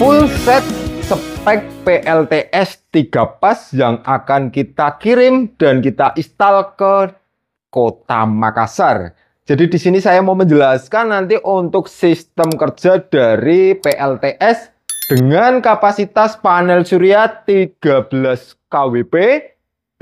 full set spek PLTS 3 pas yang akan kita kirim dan kita install ke Kota Makassar. Jadi di sini saya mau menjelaskan nanti untuk sistem kerja dari PLTS dengan kapasitas panel surya 13 kWp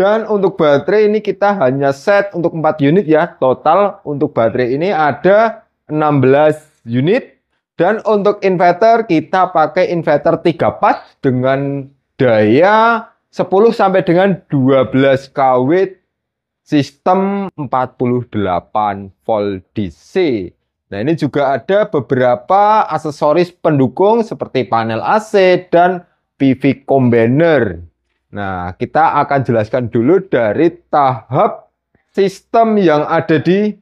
dan untuk baterai ini kita hanya set untuk 4 unit ya. Total untuk baterai ini ada 16 unit. Dan untuk inverter kita pakai inverter 3 pas dengan daya 10 sampai dengan 12 kW sistem 48 volt DC. Nah, ini juga ada beberapa aksesoris pendukung seperti panel AC dan PV combiner. Nah, kita akan jelaskan dulu dari tahap sistem yang ada di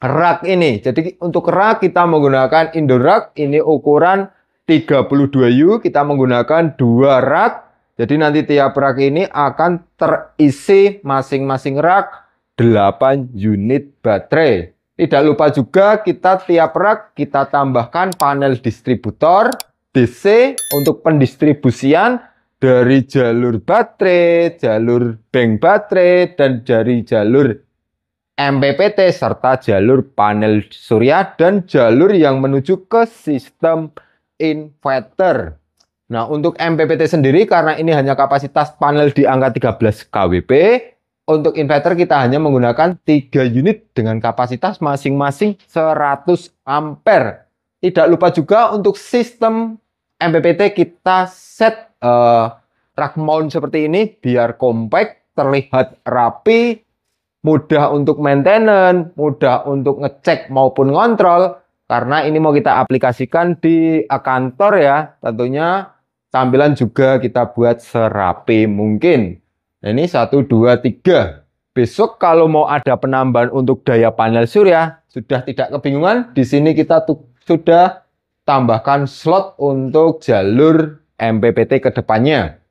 rak ini. Jadi untuk rak kita menggunakan indoor rak, ini ukuran 32U, kita menggunakan 2 rak. Jadi nanti tiap rak ini akan terisi masing-masing rak 8 unit baterai. Tidak lupa juga kita tiap rak kita tambahkan panel distributor DC untuk pendistribusian dari jalur baterai, jalur bank baterai, dan dari jalur MPPT serta jalur panel surya dan jalur yang menuju ke sistem inverter. Nah, untuk MPPT sendiri karena ini hanya kapasitas panel di angka 13 kWp, untuk inverter kita hanya menggunakan 3 unit dengan kapasitas masing-masing 100 ampere. Tidak lupa juga untuk sistem MPPT kita set rak mount seperti ini biar compact, terlihat rapi, mudah untuk maintenance, mudah untuk ngecek maupun ngontrol. Karena ini mau kita aplikasikan di kantor ya. Tentunya tampilan juga kita buat serapi mungkin. Nah, ini 1, 2, 3. Besok kalau mau ada penambahan untuk daya panel surya, sudah tidak kebingungan. Di sini kita sudah tambahkan slot untuk jalur MPPT ke depannya.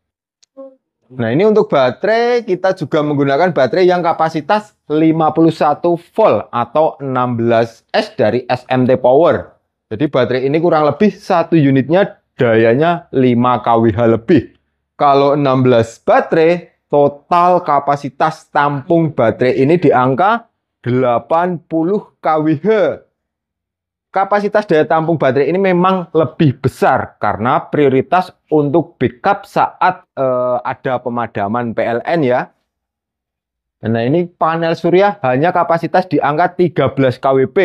Nah, ini untuk baterai kita juga menggunakan baterai yang kapasitas 51 volt atau 16S dari SMT Power. Jadi baterai ini kurang lebih 1 unitnya dayanya 5 kWh lebih. Kalau 16 baterai, total kapasitas tampung baterai ini di angka 80 kWh. Kapasitas daya tampung baterai ini memang lebih besar karena prioritas untuk backup saat ada pemadaman PLN ya. Nah, ini panel surya hanya kapasitas di angka 13 kWp.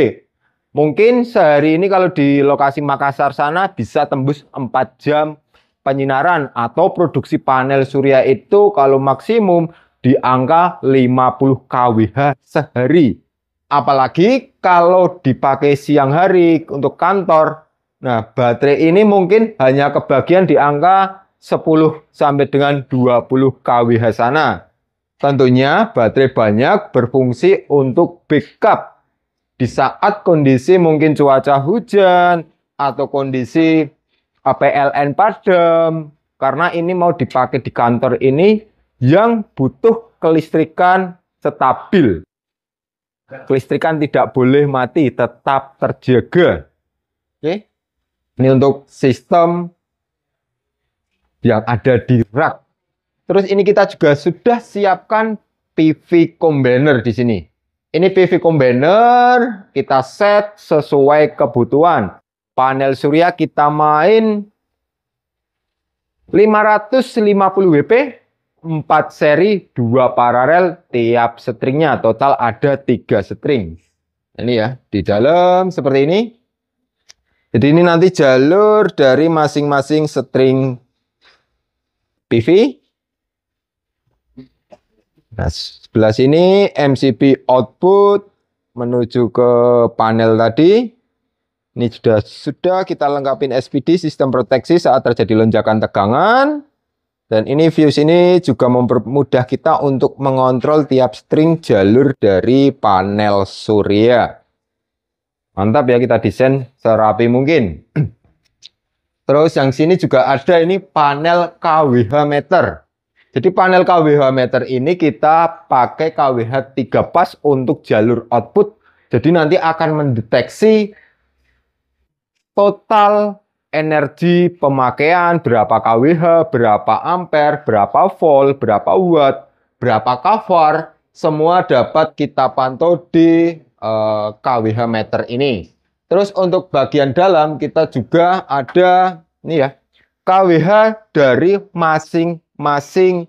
Mungkin sehari ini kalau di lokasi Makassar sana bisa tembus 4 jam penyinaran atau produksi panel surya itu kalau maksimum di angka 50 kWh sehari. Apalagi kalau dipakai siang hari untuk kantor. Nah, baterai ini mungkin hanya kebagian di angka 10 sampai dengan 20 kWh sana. Tentunya baterai banyak berfungsi untuk backup di saat kondisi mungkin cuaca hujan atau kondisi PLN padam. Karena ini mau dipakai di kantor ini yang butuh kelistrikan stabil. Kelistrikan tidak boleh mati, tetap terjaga. Oke. Ini untuk sistem yang ada di rak. Terus ini kita juga sudah siapkan PV combiner di sini. Ini PV combiner kita set sesuai kebutuhan. Panel surya kita main 550 WP. 4 seri 2 paralel tiap stringnya, total ada 3 string. Ini ya di dalam seperti ini. Jadi ini nanti jalur dari masing-masing string PV. Nah, sebelah sini MCB output menuju ke panel tadi. Ini sudah kita lengkapin SPD sistem proteksi saat terjadi lonjakan tegangan. Dan ini fuse ini juga mempermudah kita untuk mengontrol tiap string jalur dari panel surya. Mantap ya, kita desain serapi mungkin. Terus yang sini juga ada ini panel KWH meter. Jadi panel KWH meter ini kita pakai KWH 3 pas untuk jalur output. Jadi nanti akan mendeteksi total energi pemakaian, berapa kWh, berapa ampere, berapa volt, berapa watt, berapa kVAR, semua dapat kita pantau di kWh meter ini. Terus untuk bagian dalam kita juga ada ini ya, kWh dari masing-masing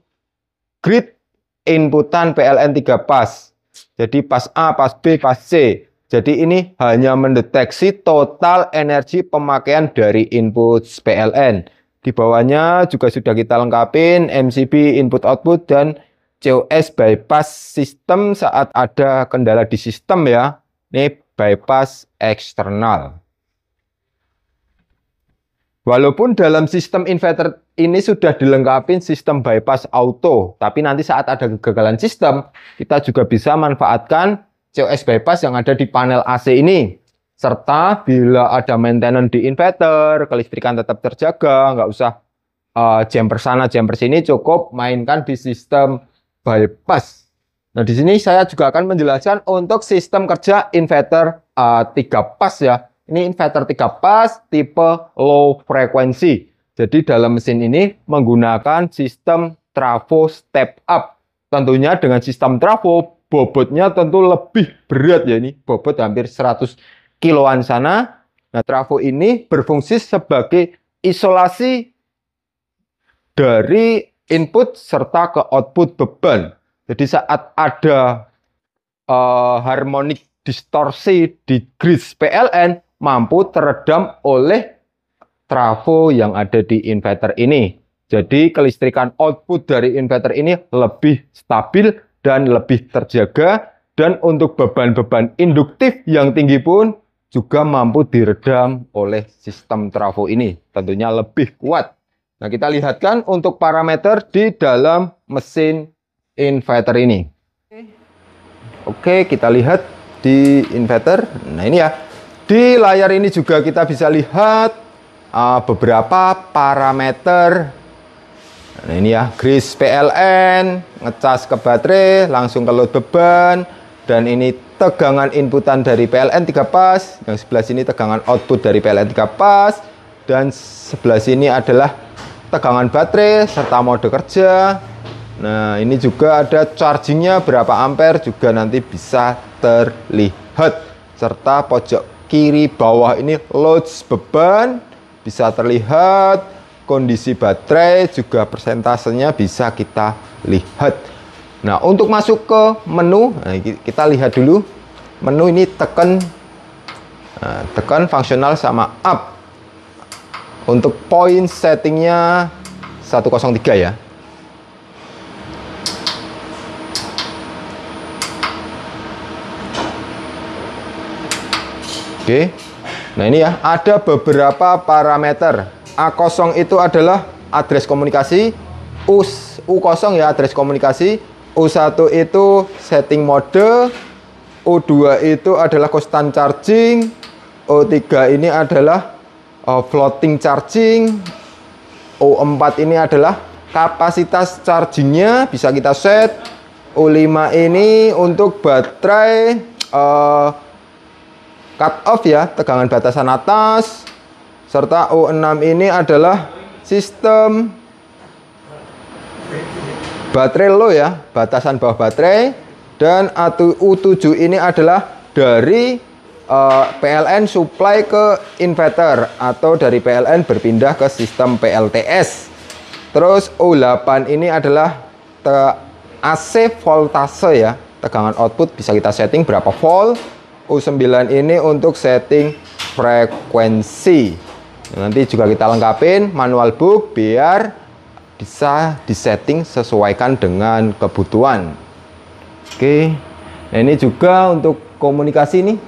grid inputan PLN 3 pas. Jadi pas A, pas B, pas C. Jadi ini hanya mendeteksi total energi pemakaian dari input PLN. Di bawahnya juga sudah kita lengkapin MCB input output dan COS bypass sistem saat ada kendala di sistem ya. Ini bypass eksternal. Walaupun dalam sistem inverter ini sudah dilengkapi sistem bypass auto, tapi nanti saat ada kegagalan sistem, kita juga bisa manfaatkan COS bypass yang ada di panel AC ini. Serta bila ada maintenance di inverter, kelistrikan tetap terjaga, nggak usah jumper sana, jumper sini, cukup mainkan di sistem bypass. Nah, di sini saya juga akan menjelaskan untuk sistem kerja inverter 3 pas ya. Ini inverter 3 pas tipe low frequency. Jadi dalam mesin ini menggunakan sistem trafo step up. Tentunya dengan sistem trafo bobotnya tentu lebih berat ya, ini bobot hampir 100 kiloan sana. Nah, trafo ini berfungsi sebagai isolasi dari input serta ke output beban. Jadi saat ada harmonik distorsi di grid PLN mampu teredam oleh trafo yang ada di inverter ini. Jadi kelistrikan output dari inverter ini lebih stabil dan lebih terjaga, dan untuk beban-beban induktif yang tinggi pun juga mampu diredam oleh sistem trafo ini. Tentunya lebih kuat. Nah, kita lihatkan untuk parameter di dalam mesin inverter ini. Oke, kita lihat di inverter. Nah, ini ya. Di layar ini juga kita bisa lihat beberapa parameter. Nah, ini ya, grid PLN, ngecas ke baterai, langsung ke load beban. Dan ini tegangan inputan dari PLN 3 pas. Yang sebelah sini tegangan output dari PLN 3 pas. Dan sebelah sini adalah tegangan baterai serta mode kerja. Nah, ini juga ada chargingnya berapa ampere juga nanti bisa terlihat. Serta pojok kiri bawah ini load beban bisa terlihat, kondisi baterai juga persentasenya bisa kita lihat. Nah, untuk masuk ke menu, nah, kita lihat dulu menu ini, tekan fungsional sama up. Untuk point settingnya 103 ya. Oke, nah ini ya, ada beberapa parameter. A0 itu adalah address komunikasi, U0 ya address komunikasi, U1 itu setting mode, U2 itu adalah constant charging, U3 ini adalah floating charging, U4 ini adalah kapasitas chargingnya bisa kita set, U5 ini untuk baterai cut off ya, tegangan batasan atas, serta U6 ini adalah sistem baterai low ya, batasan bawah baterai, dan U7 ini adalah dari PLN supply ke inverter atau dari PLN berpindah ke sistem PLTS. Terus U8 ini adalah AC voltase ya, tegangan output bisa kita setting berapa volt. U9 ini untuk setting frekuensi. Nanti juga kita lengkapin manual book biar bisa disetting sesuaikan dengan kebutuhan. Oke, nah ini juga untuk komunikasi nih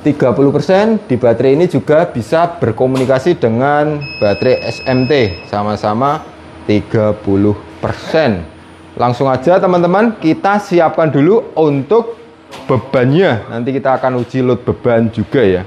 30%. Di baterai ini juga bisa berkomunikasi dengan baterai SMT sama-sama 30%. Langsung aja teman-teman, kita siapkan dulu untuk bebannya. Nanti kita akan uji load beban juga ya.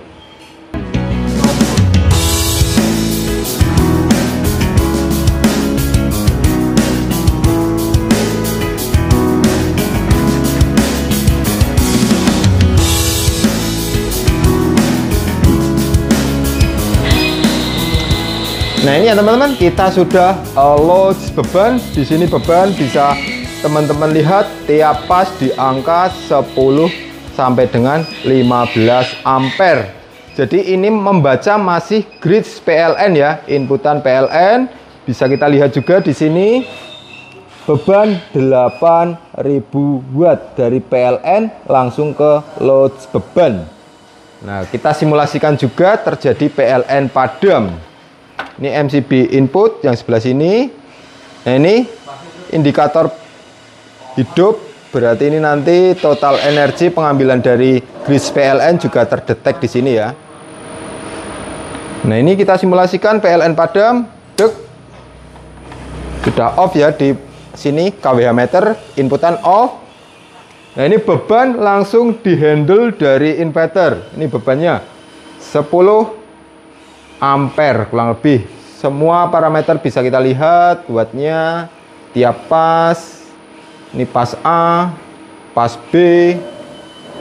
Nah ini ya teman-teman, kita sudah load beban. Di sini beban bisa teman-teman lihat tiap pas di angka 10 sampai dengan 15 ampere. Jadi ini membaca masih grid PLN ya, inputan PLN. Bisa kita lihat juga di sini beban 8000 watt dari PLN langsung ke load beban. Nah, kita simulasikan juga terjadi PLN padam. Ini MCB input yang sebelah sini. Nah, ini indikator hidup, berarti ini nanti total energi pengambilan dari grid PLN juga terdetek di sini ya. Nah, ini kita simulasikan PLN padam. Dek. Sudah off ya di sini kWh meter, inputan off. Nah ini beban langsung dihandle dari inverter. Ini bebannya 10 ampere kurang lebih. Semua parameter bisa kita lihat, wattnya, tiap pas. Ini pas A, pas B,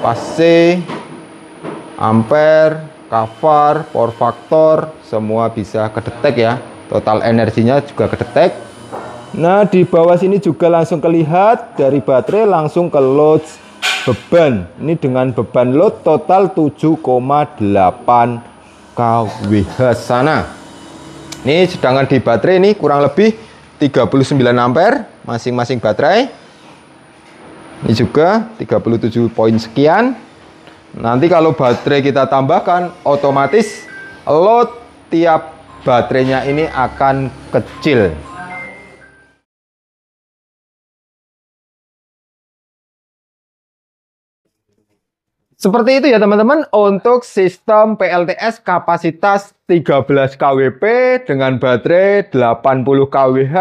pas C, ampere, kvar, power factor, semua bisa kedetek ya. Total energinya juga kedetek. Nah di bawah sini juga langsung kelihat dari baterai langsung ke load beban. Ini dengan beban load total 7,8 kWh sana. Ini sedangkan di baterai ini kurang lebih 39 ampere masing-masing baterai. Ini juga 37 poin sekian. Nanti kalau baterai kita tambahkan, otomatis load tiap baterainya ini akan kecil. Seperti itu ya teman-teman, untuk sistem PLTS kapasitas 13 kWp dengan baterai 80 kWh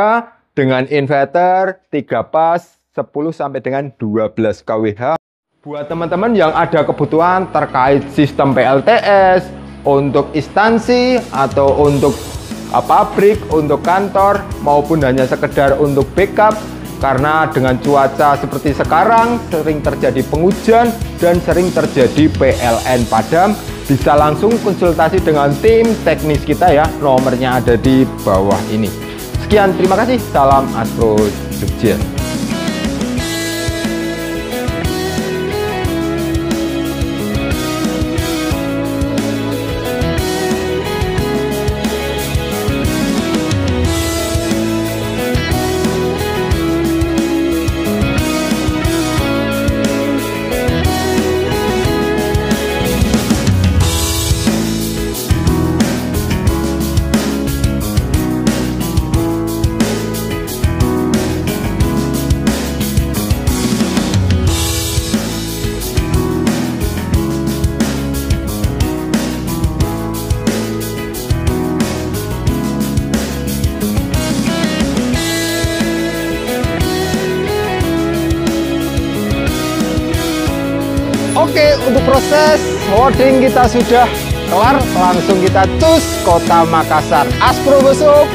dengan inverter 3 pas 10 sampai dengan 12 kWh. Buat teman-teman yang ada kebutuhan terkait sistem PLTS untuk instansi atau untuk pabrik, untuk kantor maupun hanya sekedar untuk backup. Karena dengan cuaca seperti sekarang sering terjadi penghujan dan sering terjadi PLN padam, bisa langsung konsultasi dengan tim teknis kita ya, nomornya ada di bawah ini. Sekian, terima kasih, salam Astro Jogja. Oke, untuk proses loading kita sudah kelar. Langsung kita cus Kota Makassar. Aspro besok.